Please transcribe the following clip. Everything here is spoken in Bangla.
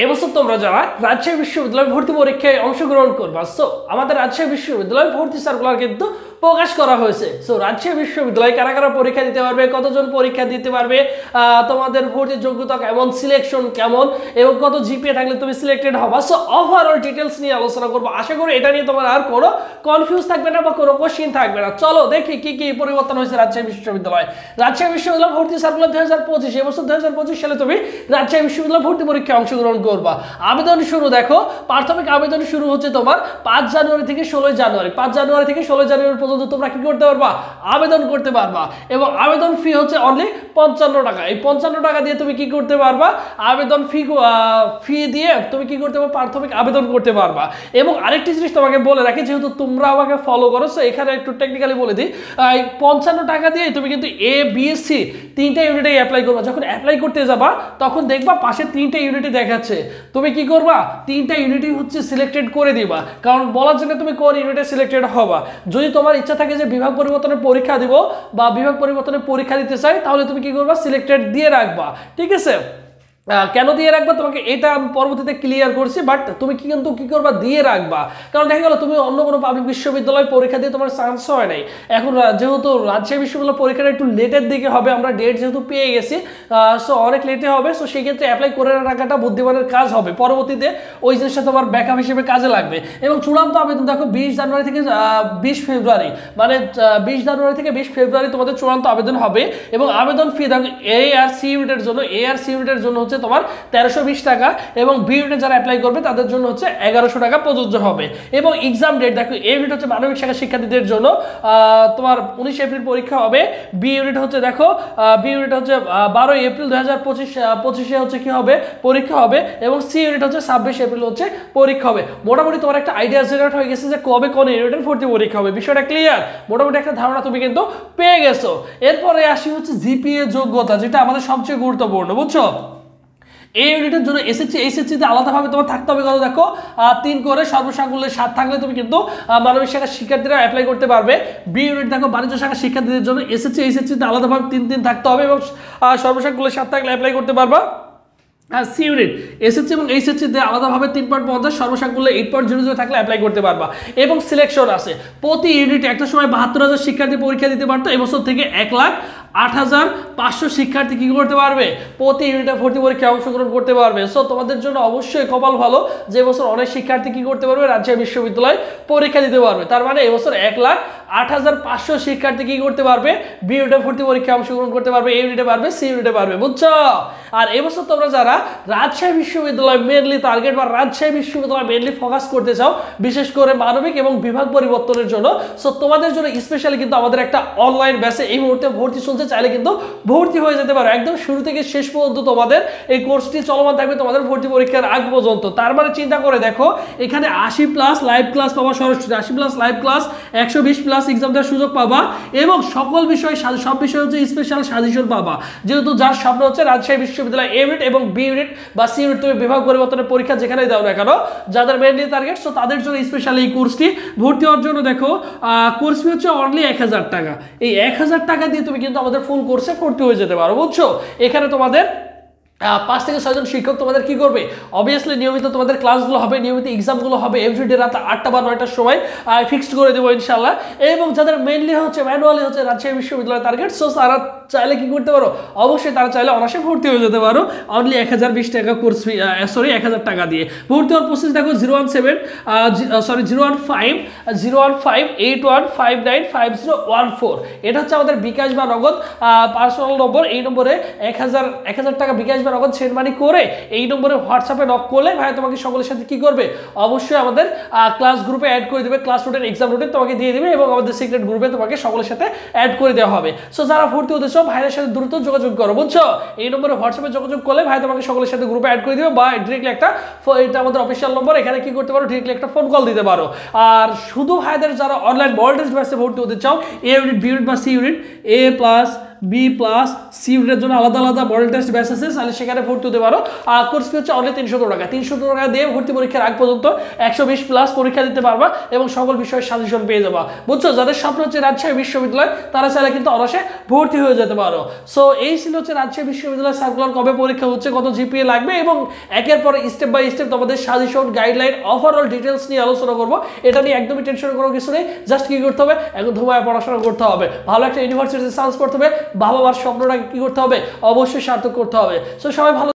এবছর তোমরা যারা রাজশাহী বিশ্ববিদ্যালয় ভর্তি পরীক্ষায় অংশগ্রহণ করবা, সো আমাদের রাজশাহী বিশ্ববিদ্যালয় ভর্তি সার্কুলার কিন্তু প্রকাশ করা হয়েছে। সো রাজশাহী বিশ্ববিদ্যালয় কারা কারা পরীক্ষা দিতে পারবে, কতজন পরীক্ষা দিতে পারবে, তোমাদের ভর্তির যোগ্যতা কেমন, সিলেকশন কেমন এবং কত জিপিএ থাকলে তুমি সিলেক্টেড হবা। সো ওভারঅল ডিটেলস নিয়ে আলোচনা করবো। আশা করি এটা নিয়ে তোমার আর কোনো কনফিউজ থাকবে না বা কোনো কোশ্চিন থাকবে না। চলো দেখি কি কি পরিবর্তন হয়েছে রাজশাহী বিশ্ববিদ্যালয়। রাজশাহী বিশ্ববিদ্যালয় ভর্তি সার্কুলার 2025, এবছর 2025 সালে তুমি রাজশাহী বিশ্ববিদ্যালয় ভর্তি পরীক্ষায় অংশগ্রহণ করবা। আবেদন শুরু দেখো, প্রাথমিক আবেদন শুরু হচ্ছে তোমার 5 জানুয়ারি থেকে 16 জানুয়ারি। 5 জানুয়ারি থেকে 16 জানুয়ারি পর্যন্ত তোমরা কি করতে পারবা, আবেদন করতে পারবা। এবং আবেদন ফি হচ্ছে অনলি 55 টাকা। এই 55 টাকা দিয়ে তুমি কি করতে পারবা, আবেদন ফি দিয়ে তুমি কি করতে পারবা, প্রাথমিক আবেদন করতে পারবা। এবং আরেকটি জিনিস তোমাকে বলে রাখি, যেহেতু তোমরা আমাকে ফলো করো, সো এখানে একটু টেকনিক্যালি বলে দিই, 55 টাকা দিয়ে তুমি কিন্তু এ বি সি 3টা ইউনিটে অ্যাপ্লাই করবা। যখন অ্যাপ্লাই করতে যাবা তখন দেখবা পাশে 3টা ইউনিটে দেখাচ্ছে, তুমি কি করবা, 3টা ইউনিটই হচ্ছে সিলেক্টেড করে দিবা, কারণ বলার জন্য তুমি কোন ইউনিটে সিলেক্টেড হবা। যদি তোমার ইচ্ছা থাকে যে বিভাগ পরিবর্তনের পরীক্ষা দিব বা বিভাগ পরিবর্তনের পরীক্ষা দিতে চাই, তাহলে তুমি কি করবা, সিলেক্টেড দিয়ে রাখবা। ঠিক আছে, কেন দিয়ে রাখবা তোমাকে এটা আমি পরবর্তীতে ক্লিয়ার করছি, বাট তুমি কি কিন্তু কি করবা, দিয়ে রাখবা। কারণ দেখা গেল তুমি অন্য কোনো পাবলিক বিশ্ববিদ্যালয় পরীক্ষা দিয়ে তোমার চান্স হয় নাই, এখন যেহেতু রাজশাহী বিশ্ববিদ্যালয় পরীক্ষাটা একটু লেটের দিকে হবে, আমরা ডেট যেহেতু পেয়ে গেছি, সো অনেক লেটে হবে। সো সেই ক্ষেত্রে অ্যাপ্লাই করে রাখাটা বুদ্ধিমানের কাজ হবে, পরবর্তীতে ওই জিনিসটা তোমার ব্যাকআপ হিসেবে কাজে লাগবে। এবং চূড়ান্ত আবেদন দেখো 20 জানুয়ারি থেকে 20 ফেব্রুয়ারি, মানে 20 জানুয়ারি থেকে 20 ফেব্রুয়ারি তোমাদের চূড়ান্ত আবেদন হবে। এবং আবেদন ফি দেখো এ আর সি ইউনিটের জন্য, হচ্ছে তোমার 1320 টাকা, এবং বি ইউনিটে যারা অ্যাপ্লাই করবে তাদের জন্য হচ্ছে 1100 টাকা প্রযোজ্য হবে। এবং এক্সাম ডেট দেখো, এ ইউনিট হচ্ছে মানবিক শাখা শিক্ষার্থীদের জন্য তোমার 19 এপ্রিল পরীক্ষা হবে। বি ইউনিট হচ্ছে দেখো, বি ইউনিট হচ্ছে 12 এপ্রিল 2025 হচ্ছে কি হবে, পরীক্ষা হবে। এবং সি ইউনিট হচ্ছে 26 এপ্রিল হচ্ছে পরীক্ষা হবে। মোটামুটি তোমার একটা আইডিয়া জেনারেট হয়ে গেছে যে কবে কোন ইউনিটের ভর্তি পরীক্ষা হবে, বিষয়টা ক্লিয়ার, মোটামুটি একটা ধারণা তুমি কিন্তু পেয়ে গেছো। এরপরে আসি হচ্ছে জিপিএ যোগ্যতা, যেটা আমাদের সবচেয়ে গুরুত্বপূর্ণ, বুঝছো। এই ইউনিটের জন্য এইচএসসিতে আলাদাভাবে তোমার থাকতে হবে কত দেখো, 3 করে, সর্বসাকুল্যে 7 থাকলে তুমি কিন্তু মানবিক শাখার শিক্ষার্থীরা অ্যাপ্লাই করতে পারবে। বি ইউনিট দেখো বাণিজ্য শাখার শিক্ষার্থীদের জন্য এইচএসসিতে আলাদাভাবে 3 থাকতে হবে এবং সর্বসাকুল্যে 7 থাকলে অ্যাপ্লাই করতে পারবা। সি ইউনিট এসএসসি এবং এইচএসসিতে আলাদাভাবে 3.50, সর্বসাকুল্যে 8.00 থাকলে অ্যাপ্লাই করতে পারবা। এবং সিলেকশন আছে, প্রতি ইউনিটে একটা সময় 72,000 শিক্ষার্থী পরীক্ষা দিতে পারতো, এবছর থেকে 1,08,500 শিক্ষার্থী কি করতে পারবে, প্রতি ইউনিটে ভর্তি পরীক্ষায় অংশগ্রহণ করতে পারবে। সো তোমাদের জন্য অবশ্যই কপাল ভালো যে এবছর অনেক শিক্ষার্থী কি করতে পারবে, রাজশাহী বিশ্ববিদ্যালয় পরীক্ষা দিতে পারবে। তার মানে এবছর 1,08,500 শিক্ষার্থী কি করতে পারবে, বি ইউনিটে ভর্তি পরীক্ষায় অংশগ্রহণ করতে পারবে, এ ইউনিটে পারবে, সি ইউনিটে পারবে, বুঝছো। আর এবছর তোমরা যারা রাজশাহী বিশ্ববিদ্যালয় মেনলি টার্গেট বা রাজশাহী বিশ্ববিদ্যালয় মেনলি ফোকাস করতে চাও, বিশেষ করে মানবিক এবং বিভাগ পরিবর্তনের জন্য, সো তোমাদের জন্য স্পেশালি কিন্তু আমাদের একটা অনলাইন ব্যাচে এই মুহূর্তে ভর্তি চলছে, চাইলে কিন্তু ভর্তি হয়ে যেতে পারো। একদম শুরু থেকে শেষ পর্যন্ত তোমাদের এই কোর্সটি চলমান থাকবে তোমাদের ভর্তি পরীক্ষার আগ পর্যন্ত। তার মানে চিন্তা করে দেখো, এখানে 80+ লাইভ ক্লাস পাবা, সরাসরি 80+ লাইভ ক্লাস, 120+ এক্সাম দেওয়ার সুযোগ পাবা, এবং সকল বিষয় সব বিষয় হচ্ছে স্পেশাল সাজেশন পাবা। যেহেতু যার স্বপ্ন হচ্ছে রাজশাহী বিশ্ববিদ্যালয় এ ইউনিট এবং বি ইউনিট বা সি ইউনিট তুমি বিভাগ পরিবর্তনের পরীক্ষা যেখানেই দাও না কেন, যাদের মেইনলি টার্গেট, সো তাদের জন্য স্পেশালি এই কোর্সটি ভর্তি হওয়ার জন্য দেখো কোর্স ফি হচ্ছে অনলি 1000 টাকা। এই 1000 টাকা দিয়ে তুমি কিন্তু আমাদের ফুল কোর্সে ভর্তি হয়ে যেতে পারো, বুঝছো। এখানে তোমাদের 5 থেকে 6 জন শিক্ষক তোমাদের কি করবে, অবভিয়াসলি নিয়মিত তোমাদের ক্লাসগুলো হবে, নিয়মিত এক্সামগুলো হবে, এভরিডে রাত 8টা বা 9টার সময় ফিক্সড করে দেবো ইনশাল্লাহ। এবং যাদের মেইনলি হচ্ছে ম্যানুয়ালি হচ্ছে রাজশাহী বিশ্ববিদ্যালয় টার্গেট, সো তারা চাইলে কি করতে পারো, অবশ্যই তারা চাইলে অনায়াসে ভর্তি হয়ে যেতে পারো অনলি 1020 টাকা কোর্স ফি, 1000 টাকা দিয়ে। ভর্তি হওয়ার প্রসেস দেখো 017-015-81595014, এটা হচ্ছে আমাদের বিকাশ বা নগদ পার্সোনাল নম্বর। এই নম্বরে 1000 টাকা বিকাশ বা নগদ সেন্ড মানি করে এই নম্বরে হোয়াটসঅ্যাপে নক করলে ভাই তোমাকে সকলের সাথে কি করবে, অবশ্যই আমাদের ক্লাস গ্রুপে অ্যাড করে দেবে, ক্লাস রুটিন এক্সাম রুটিন তোমাকে দিয়ে দেবে, এবং আমাদের সিক্রেট গ্রুপে তোমাকে সকলের সাথে অ্যাড করে দেওয়া হবে। সো যারা ভর্তি হতে চাও ভাইয়ের সাথে দ্রুত যোগাযোগ করো, বুঝছো। এই নম্বরে হোয়াটসঅ্যাপে যোগাযোগ করলে ভাই তোমাকে সকলের সাথে গ্রুপে অ্যাড করে দিবে, বা ডিরেক্টলি একটা, এটা আমাদের অফিসিয়াল নম্বর, এখানে কি করতে পারো, ডিরেক্টলি একটা ফোন কল দিতে পারো। আর শুধু ভাইদের যারা অনলাইন মডেল টেস্ট ব্যাচে ভর্তি হতে চাও, এ ইউনিট, বি ইউনিট বা C unit, A+ B plus C ইউনিটের জন্য আলাদা আলাদা মডেল টেস্ট ব্যাচ আছে, তাহলে সেখানে ভর্তি হতে পারো। আর কোর্স ফি হচ্ছে অনলি 300 টাকা। 300 টাকা দিয়ে ভর্তি পরীক্ষার আগ পর্যন্ত 120 প্লাস পরীক্ষা দিতে পারবা এবং সকল বিষয়ের সাজেশন পেয়ে যাবা। বুঝছো, যাদের স্বপ্ন হচ্ছে রাজশাহী বিশ্ববিদ্যালয় তারা চাইলে কিন্তু অনায়াসে ভর্তি হয়ে যেতে পারো। সো এই ছিল হচ্ছে রাজশাহী বিশ্ববিদ্যালয় সার্কুলার, কবে পরীক্ষা হচ্ছে, কত জিপিএ লাগবে এবং একের পর স্টেপ বাই স্টেপ তোমাদের সাজেশন, গাইডলাইন, ওভারঅল ডিটেলস নিয়ে আলোচনা করবো। এটা নিয়ে একদমই টেনশন করার কিছু নেই। জাস্ট কি করতে হবে, এখন ধুমায় পড়াশোনা করতে হবে, ভালো একটা ইউনিভার্সিটিতে চান্স করতে হবে, বাবা মার স্বপ্নটাকে কি করতে হবে, অবশ্যই সার্থক করতে হবে। সো সবাই ভালো